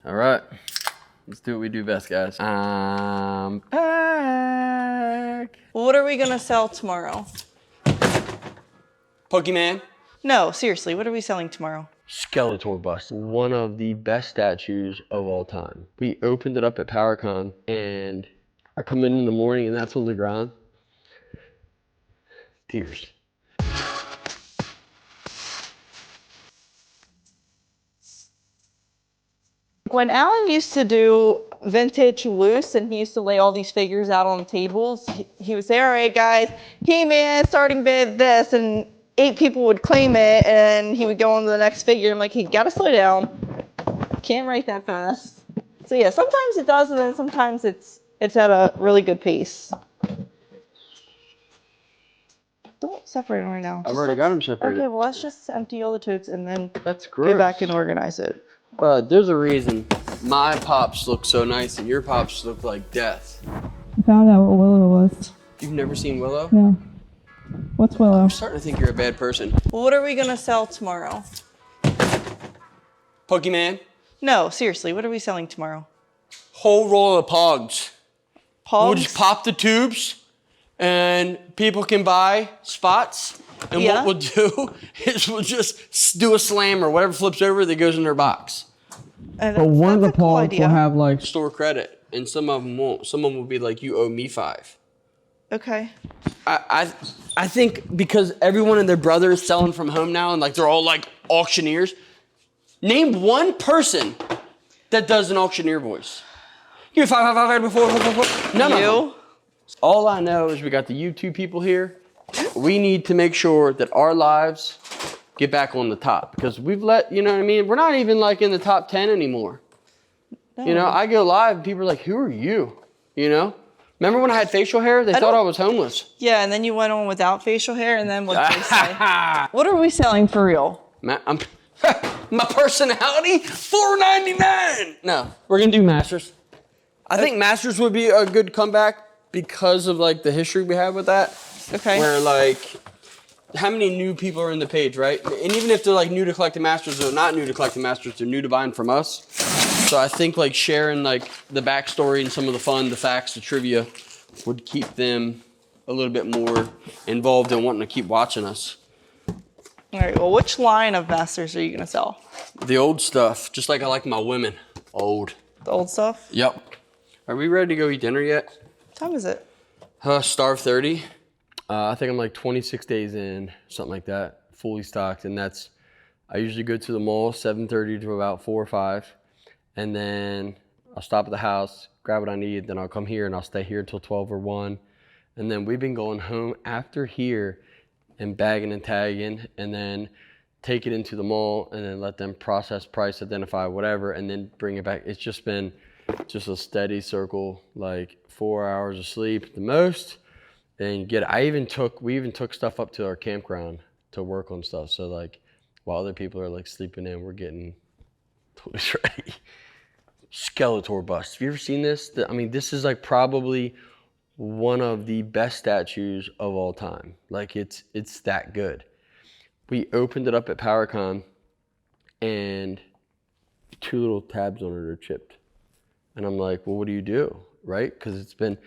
All right, let's do what we do best, guys. I'm back. What are we gonna sell tomorrow? Pokemon? No, seriously, what are we selling tomorrow? Skeletor bust. One of the best statues of all time. We opened it up at PowerCon, and I come in the morning, and that's on the ground. Tears. When Allan used to do vintage loose and he used to lay all these figures out on tables, he would say, all right, guys, came in, starting bid this, and 8 people would claim it, and he would go on to the next figure. I'm like, you gotta slow down. Can't write that fast. So yeah, sometimes it does, and then sometimes it's at a really good pace. Don't separate them right now. I've already got them separated. Okay, well, let's just empty all the totes and then That's gross. go back and organize it. But there's a reason my pops look so nice and your pops look like death. I found out what Willow was. You've never seen Willow? No. What's Willow? I'm starting to think you're a bad person. What are we gonna sell tomorrow? Pokemon? No, seriously, what are we selling tomorrow? Whole roll of Pogs. We'll just Pogs? pop the tubes and people can buy spots. And Yeah. what we'll do is we'll just do a slam or whatever flips over that goes in their box. But one of the That's a cool pods idea. will have like, Store credit, and some of them won't. Some of them will be like, you owe me 5. Okay. I think because everyone and their brother is selling from home now, and like they're all like auctioneers. Name one person that does an auctioneer voice. Give me 5, 5, 5, before, 4, 4, 4. None of them. You? All I know is we got the YouTube people here. We need to make sure that our lives get back on the top because we've let, you know what I mean? We're not even like in the top 10 anymore. No. You know, I go live and people are like, who are you? You know? Remember when I had facial hair? They thought I was homeless. Yeah, and then you went on without facial hair, and then what did they say? What are we selling for real? My personality, $4.99. No, we're gonna do Masters. I think Masters would be a good comeback because of like the history we have with that. Okay. Where like, how many new people are in the page, right? And even if they're like new to collecting Masters, they're not new to collecting Masters, they're new to buying from us. So I think like sharing like the backstory and some of the fun, the facts, the trivia would keep them a little bit more involved in wanting to keep watching us. All right, well, which line of Masters are you going to sell? The old stuff, just like I like my women. Old. The old stuff? Yep. Are we ready to go eat dinner yet? What time is it? Starve 30. I think I'm like 26 days in, something like that, fully stocked. And that's, I usually go to the mall 7:30 to about 4 or 5. And then I'll stop at the house, grab what I need. Then I'll come here and I'll stay here until 12 or 1. And then we've been going home after here and bagging and tagging and then take it into the mall and then let them process, price, identify, whatever, and then bring it back. It's just been just a steady circle, like 4 hours of sleep at the most. And you get it. We even took stuff up to our campground to work on stuff. So like while other people are like sleeping in, we're getting toys ready. Skeletor bust. Have you ever seen this? I mean, this is like probably one of the best statues of all time. Like it's that good. We opened it up at PowerCon and 2 little tabs on it are chipped. And I'm like, well, what do you do? Right? Because it's been,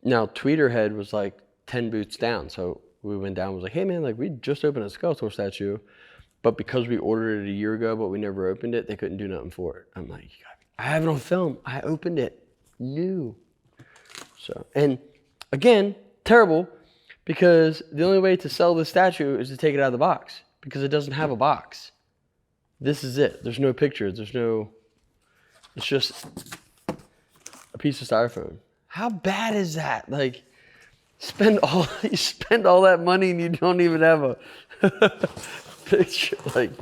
now Tweeterhead was like 10 booths down. So we went down and was like, hey man, like we just opened a Skeletor statue, but because we ordered it a year ago, but we never opened it, they couldn't do nothing for it. I'm like, I have it on film. I opened it new. So, and again, terrible, because the only way to sell this statue is to take it out of the box because it doesn't have a box. This is it. There's no pictures. It's just a piece of styrofoam. How bad is that? Like, you spend all that money and you don't even have a picture. Like,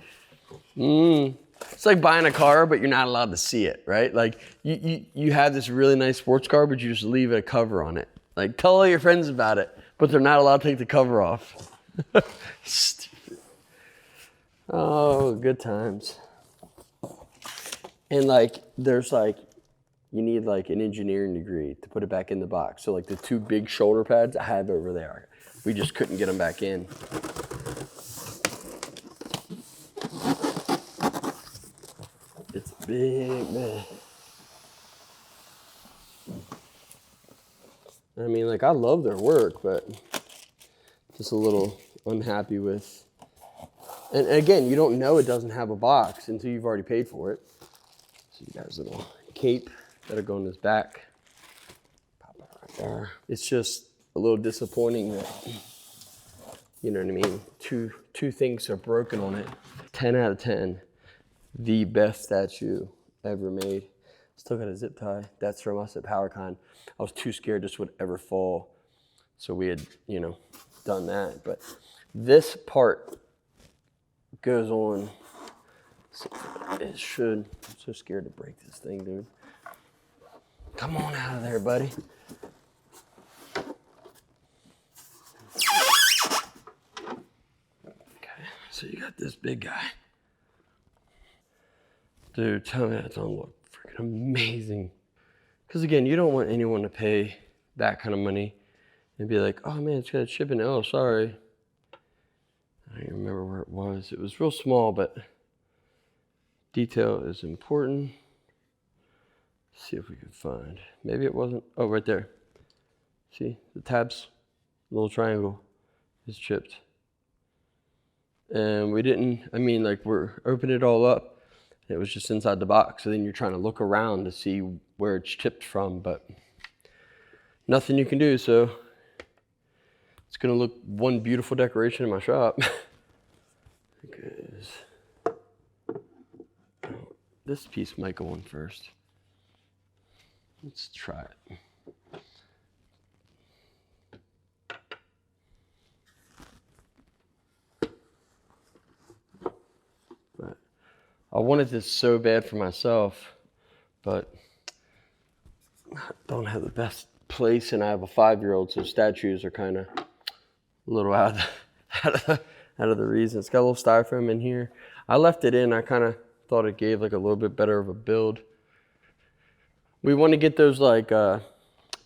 it's like buying a car, but you're not allowed to see it, right? Like, you have this really nice sports car, but you just leave a cover on it. Like, tell all your friends about it, but they're not allowed to take the cover off. Stupid. Oh, good times. And like, there's like, you need like an engineering degree to put it back in the box. So like the 2 big shoulder pads I have over there, we just couldn't get them back in. It's big, man. I mean, like, I love their work, but just a little unhappy with. And again, you don't know it doesn't have a box until you've already paid for it. So you guys, little cape that'll go in his back. Pop it right there. It's just a little disappointing that, you know what I mean? Two things are broken on it. 10 out of 10. The best statue ever made. Still got a zip tie. That's from us at PowerCon. I was too scared this would ever fall. So we had, you know, done that. But this part goes on. It should. I'm so scared to break this thing, dude. Come on out of there, buddy. Okay, so you got this big guy. Dude, tell me that don't look freaking amazing. Because again, you don't want anyone to pay that kind of money and be like, oh man, it's got a chip in it. Oh, sorry. I don't even remember where it was. It was real small, but detail is important. Let's see if we can find. Maybe it wasn't. Oh, right there. See the tabs, little triangle is chipped. And we didn't, I mean, like we're opening it all up. It was just inside the box. So then you're trying to look around to see where it's chipped from, but nothing you can do. So it's gonna look one beautiful decoration in my shop. Because this piece might go on first. Let's try it. But I wanted this so bad for myself, but I don't have the best place, and I have a 5-year-old, so statues are kind of a little out of the reason. It's got a little styrofoam in here. I left it in. I kind of thought it gave like a little bit better of a build. We want to get those like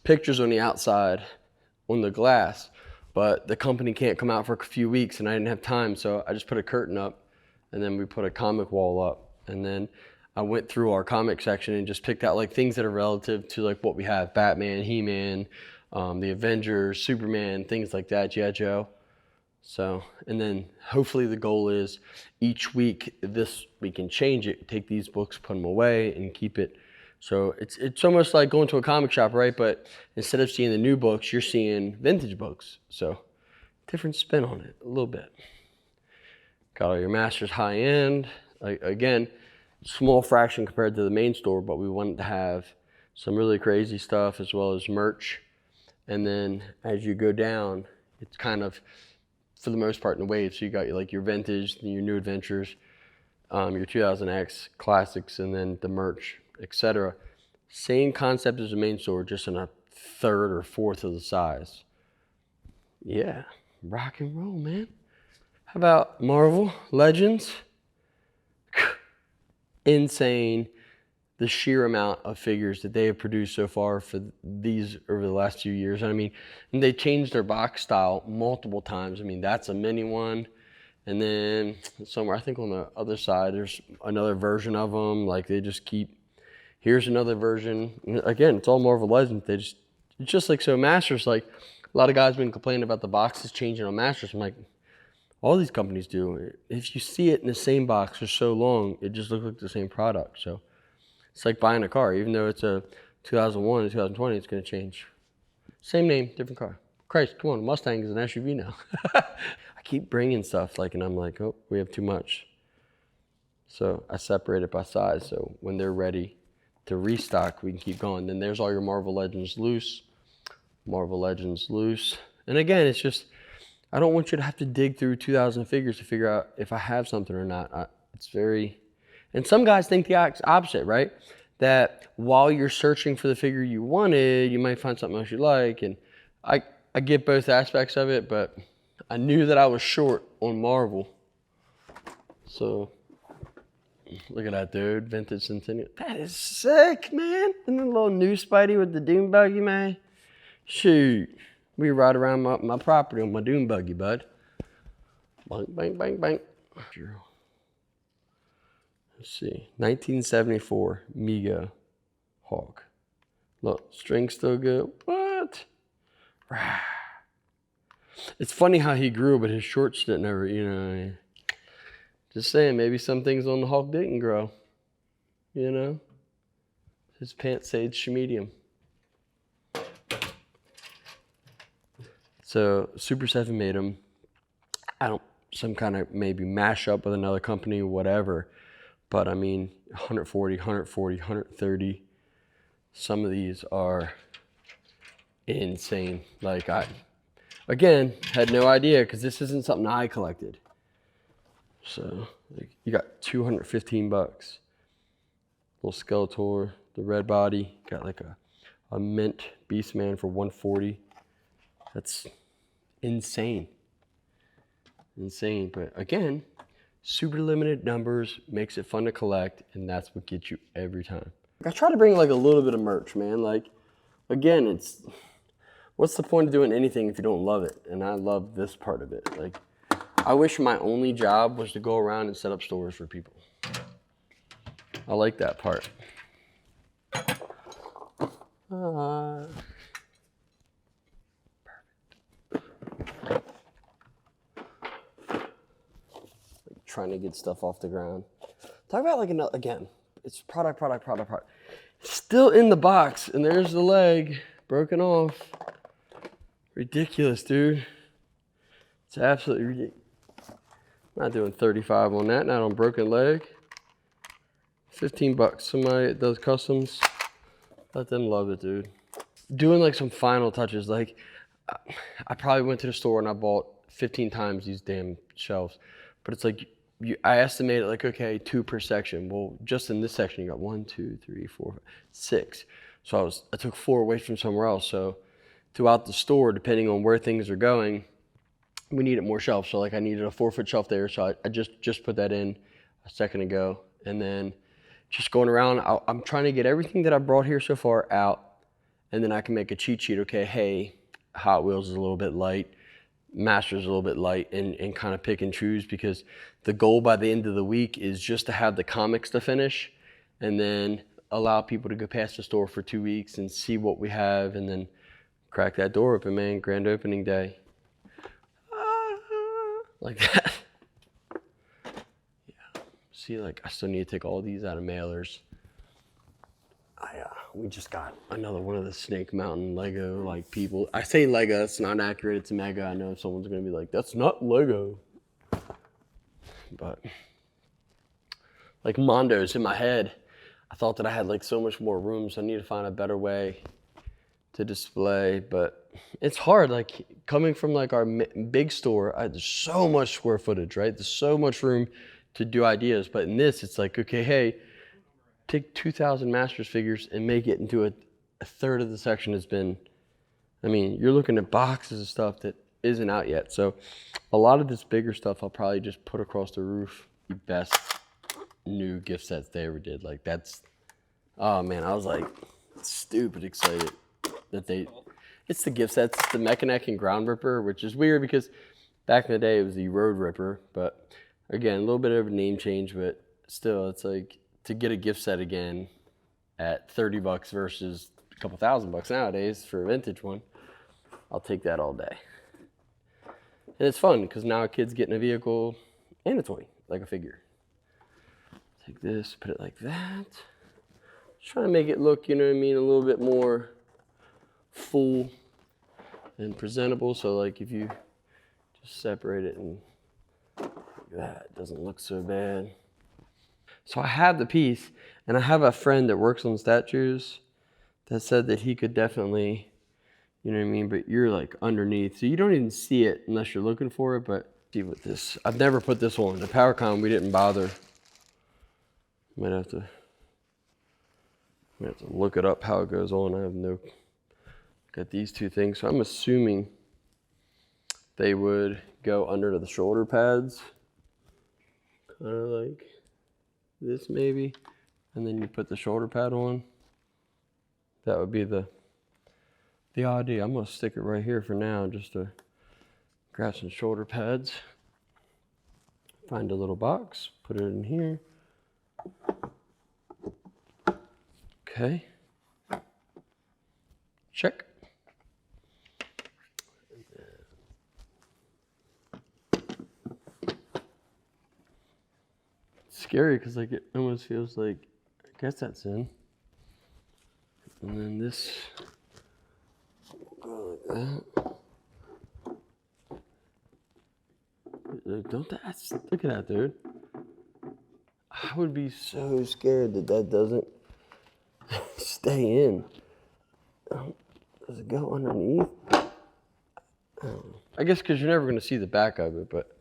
pictures on the outside on the glass, but the company can't come out for a few weeks and I didn't have time, so I just put a curtain up and then we put a comic wall up, and then I went through our comic section and just picked out like things that are relative to like what we have: Batman, He-Man, the Avengers, Superman, things like that, G.I. Joe. So, and then hopefully the goal is each week we can change it, take these books, put them away and keep it. So it's almost like going to a comic shop, right? But instead of seeing the new books, you're seeing vintage books. So different spin on it a little bit. Got all your Masters high end. Again, small fraction compared to the main store, but we wanted to have some really crazy stuff as well as merch. And then as you go down, it's kind of, for the most part, in waves. So you got like your vintage, your new adventures, your 2000X classics, and then the merch, etc. Same concept as the main store, just in a third or fourth of the size. Yeah, rock and roll, man. How about Marvel Legends? Insane, the sheer amount of figures that they have produced so far for these over the last few years. I mean, and they changed their box style multiple times. I mean, that's a mini one. And then somewhere, I think on the other side, there's another version of them. Like they just keep, here's another version. And again, it's all Marvel Legends. It's just like, so Masters, like a lot of guys have been complaining about the boxes changing on Masters. I'm like, all these companies do. If you see it in the same box for so long, it just looks like the same product. So it's like buying a car. Even though it's a 2001 and 2020, it's going to change. Same name, different car. Christ, come on, Mustang is an SUV now. I keep bringing stuff, like, and I'm like, oh, we have too much. So I separate it by size. So when they're ready to restock, we can keep going. Then there's all your Marvel Legends loose. Marvel Legends loose. And again, it's just, I don't want you to have to dig through 2,000 figures to figure out if I have something or not. It's very, and some guys think the opposite, right? That while you're searching for the figure you wanted, you might find something else you like. And I get both aspects of it, but I knew that I was short on Marvel. So look at that, dude. Vintage Centennial. That is sick, man. And the little new Spidey with the Doom Buggy, man. Shoot. We ride around my property on my Doom Buggy, bud. Bang, bang, bang, bang. Let's see. 1974 Mega Hawk. Look, string's still good. What? It's funny how he grew, but his shorts didn't ever, you know. Just saying, maybe some things on the Hulk didn't grow. You know? His pants stayed medium. So Super 7 made them. Some kind of maybe mash up with another company, whatever. But I mean, 140, 140, 130. Some of these are insane. Like again, had no idea because this isn't something I collected. So like, you got 215 bucks. Little Skeletor, the red body. Got like a mint Beastman for 140. That's insane. Insane. But again, super limited numbers makes it fun to collect, and that's what gets you every time. I try to bring like a little bit of merch, man. Like, again, what's the point of doing anything if you don't love it? And I love this part of it. Like, I wish my only job was to go around and set up stores for people. I like that part. Perfect. Like trying to get stuff off the ground. Talk about like another, again, it's product. Still in the box, and there's the leg broken off. Ridiculous, dude. It's absolutely ridiculous. Not doing 35 on that, not on broken leg. 15 bucks. Somebody that does customs, let them love it, dude. Doing like some final touches. Like, I probably went to the store and I bought 15 times these damn shelves. But it's like, I estimated like, okay, 2 per section. Well, just in this section, you got 1, 2, 3, 4, 6. So I took 4 away from somewhere else. So throughout the store, depending on where things are going, we needed more shelves. So like I needed a 4-foot shelf there. So I just put that in a second ago. And then just going around, I'm trying to get everything that I brought here so far out. And then I can make a cheat sheet. Okay, hey, Hot Wheels is a little bit light. Masters is a little bit light, and kind of pick and choose, because the goal by the end of the week is just to have the comics to finish and then allow people to go past the store for 2 weeks and see what we have and then crack that door open, man. Grand opening day. Like that. Yeah. See, like I still need to take all these out of mailers. We just got another one of the Snake Mountain Lego, like people. I say Lego, it's not accurate, it's Mega. I know someone's gonna be like, that's not Lego. But like Mondo's in my head. I thought that I had like so much more room, so I need to find a better way to display. But it's hard, like coming from like our big store, there's so much square footage, right? There's so much room to do ideas. But in this, it's like, okay, hey, take 2,000 Masters figures and make it into a third of the section has been, I mean, you're looking at boxes of stuff that isn't out yet. So a lot of this bigger stuff I'll probably just put across the roof. The best new gift sets they ever did. Like that's, oh man, I was like stupid excited that it's the gift sets. It's the Mechanic and Ground Ripper, which is weird because back in the day it was the Road Ripper. But again, a little bit of a name change, but still it's like, to get a gift set again at 30 bucks versus a couple $1,000 nowadays for a vintage one, I'll take that all day. And it's fun because now a kid's getting a vehicle and a toy, like a figure. Take this, put it like that. Just trying to make it look, you know what I mean, a little bit more full and presentable. So like if you just separate it and like that, it doesn't look so bad. So I have the piece, and I have a friend that works on statues that said that he could definitely, you know what I mean, but you're like underneath, so you don't even see it unless you're looking for it. But see what this, I've never put this on. The PowerCon, we didn't bother. Might have to look it up how it goes on. I have no, got these two things. So I'm assuming they would go under the shoulder pads, kind of like this maybe, and then you put the shoulder pad on. That would be the idea. I'm gonna stick it right here for now just to grab some shoulder pads. Find a little box, put it in here. Okay. Check. scary because like it almost feels like, I guess that's in. And then this will go like that. Don't that, look at that, dude. I would be so scared that that doesn't stay in. Does it go underneath? I guess because you're never going to see the back of it, but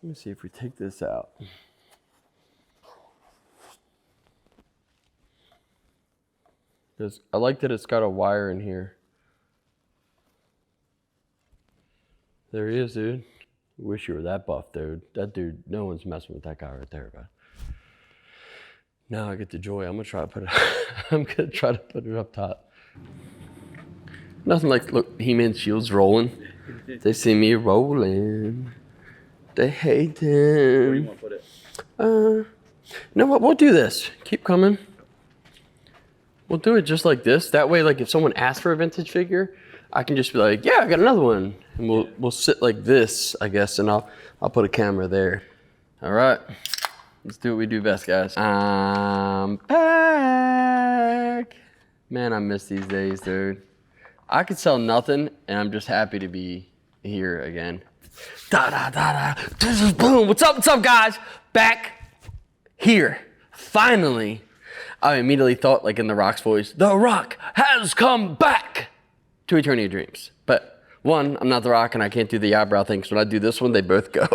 let me see if we take this out. I like that it's got a wire in here. There he is, dude. Wish you were that buff, dude. That dude, no one's messing with that guy right there, man. Now I get the joy. I'm gonna try to put it. I'm gonna try to put it up top. Nothing like, look, He-Man's shield's rolling. They see me rolling. They hate him. Where do you want to put it? You know what? We'll do this. Keep coming. We'll do it just like this. That way, like if someone asks for a vintage figure, I can just be like, yeah, I got another one. And we'll sit like this, I guess, and I'll put a camera there. All right. Let's do what we do best, guys. I'm back. Man, I miss these days, dude. I could sell nothing, and I'm just happy to be here again. Da da da da. This is boom. What's up, guys? Back here. Finally. I immediately thought, like in The Rock's voice, The Rock has come back to Eternia Dreams. But one, I'm not The Rock, and I can't do the eyebrow thing, because when I do this one, they both go.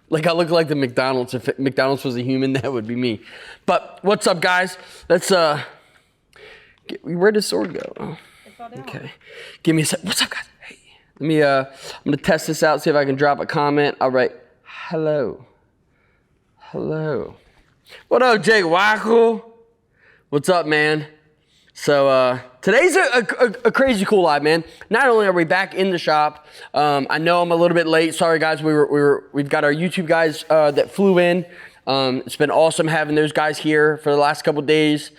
Like I look like the McDonald's. If McDonald's was a human, that would be me. But what's up, guys? Let's where does sword go? Oh, okay. Give me a sec. What's up, guys? Hey. Let me I'm gonna test this out, see if I can drop a comment. All right. Hello. Hello. What up, Jake Wackel? What's up, man? So today's a crazy cool live, man. Not only are we back in the shop, I know I'm a little bit late. Sorry, guys. We've got our YouTube guys that flew in. It's been awesome having those guys here for the last couple days,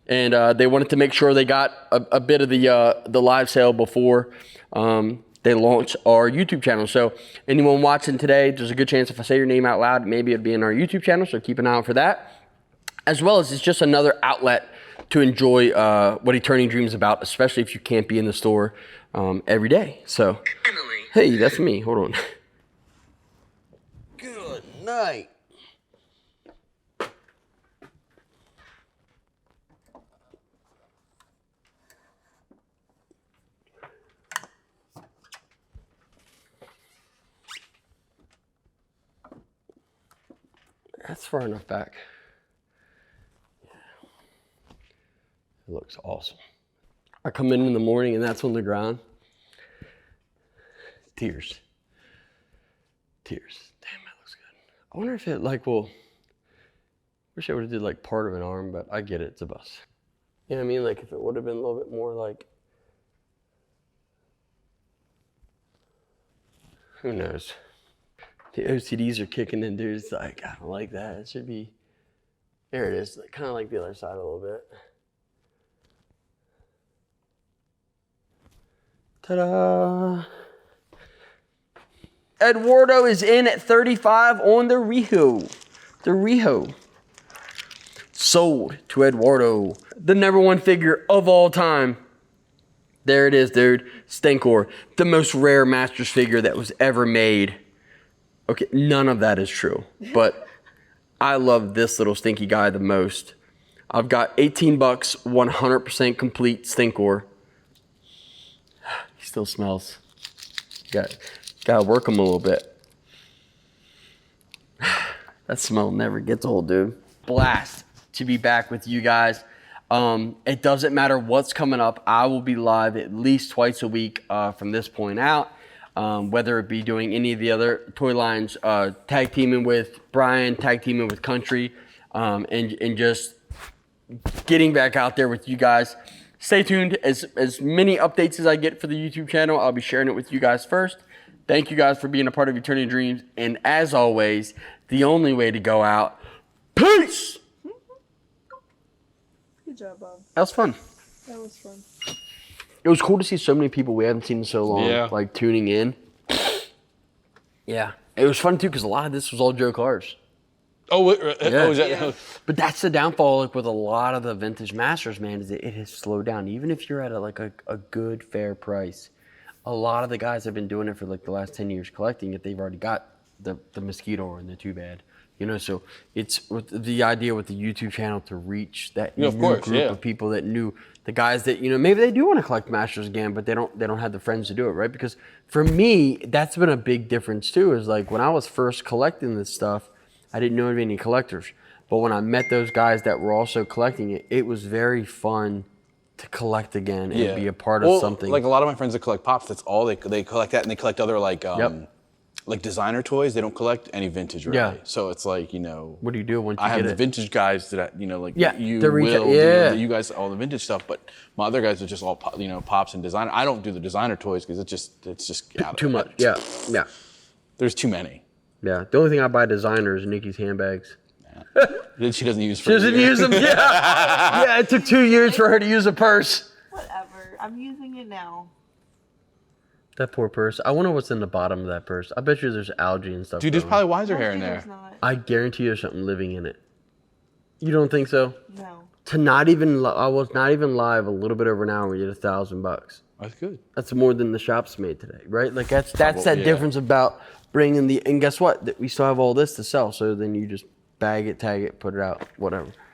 and they wanted to make sure they got a bit of the live sale before they launch our YouTube channel. So anyone watching today, there's a good chance if I say your name out loud, maybe it'd be in our YouTube channel. So keep an eye out for that, as well as it's just another outlet to enjoy what Eternia Dreams is about, especially if you can't be in the store every day. So, hey, that's me. Hold on. Good night. That's far enough back. It looks awesome. I come in the morning and that's on the ground. Tears. Tears. Damn, that looks good. I wonder if it like will, wish I would have did like part of an arm, but I get it, it's a bust. You know what I mean? Like if it would have been a little bit more like, who knows? The OCDs are kicking in, dude. It's like, I don't like that. It should be, there it is. Like, kind of like the other side a little bit. Ta-da! Eduardo is in at 35 on the Riho. The Riho. Sold to Eduardo. The #1 figure of all time. There it is, dude. Skeletor. The most rare Masters figure that was ever made. Okay, none of that is true. But I love this little stinky guy the most. I've got 18 bucks, 100% complete Skeletor. He still smells. Gotta work him a little bit. That smell never gets old, dude. Blast to be back with you guys. It doesn't matter what's coming up. I will be live at least twice a week from this point out. Whether it be doing any of the other toy lines, tag teaming with Brian, tag teaming with Country, and just getting back out there with you guys. Stay tuned. As many updates as I get for the YouTube channel, I'll be sharing it with you guys first. Thank you guys for being a part of Eternia Dreams. And as always, the only way to go out, peace! Good job, Bob. That was fun. That was fun. It was cool to see so many people we haven't seen in so long, like tuning in. Yeah. It was fun too, because a lot of this was all Joe Cars. Is that, But that's the downfall, like with a lot of the vintage masters, man, is that it has slowed down. Even if you're at a good, fair price, a lot of the guys have been doing it for like the last 10 years collecting it. They've already got the mosquito and the too bad. You know, so it's with the idea with the YouTube channel to reach that new group of people that knew the guys that, you know, maybe they do want to collect masters again, but they don't have the friends to do it, right? Because for me, that's been a big difference too, is like when I was first collecting this stuff, I didn't know of any collectors. But when I met those guys that were also collecting it, it was very fun to collect again and be a part of something. Like a lot of my friends that collect Pops, that's all they collect that, and they collect other like designer toys. They don't collect any vintage really. Yeah. So it's like, you know, what do you do once you I have get the vintage guys that, you know, like you you guys, all the vintage stuff, but my other guys are just all, you know, Pops and designer. I don't do the designer toys because it's just too much. Yeah. There's too many. Yeah. The only thing I buy designer is Nikki's handbags. That she doesn't use. She doesn't use them. Yeah. Yeah. It took 2 years for her to use a purse. Whatever. I'm using it now. That poor purse. I wonder what's in the bottom of that purse. I bet you there's algae and stuff. Dude, there's probably wiser hair in there. I guarantee there's something living in it. You don't think so? No. I was not even live a little bit over an hour. We did $1,000. That's good. That's more than the shops made today, right? Like that's that difference about bringing and guess what? We still have all this to sell. So then you just bag it, tag it, put it out, whatever.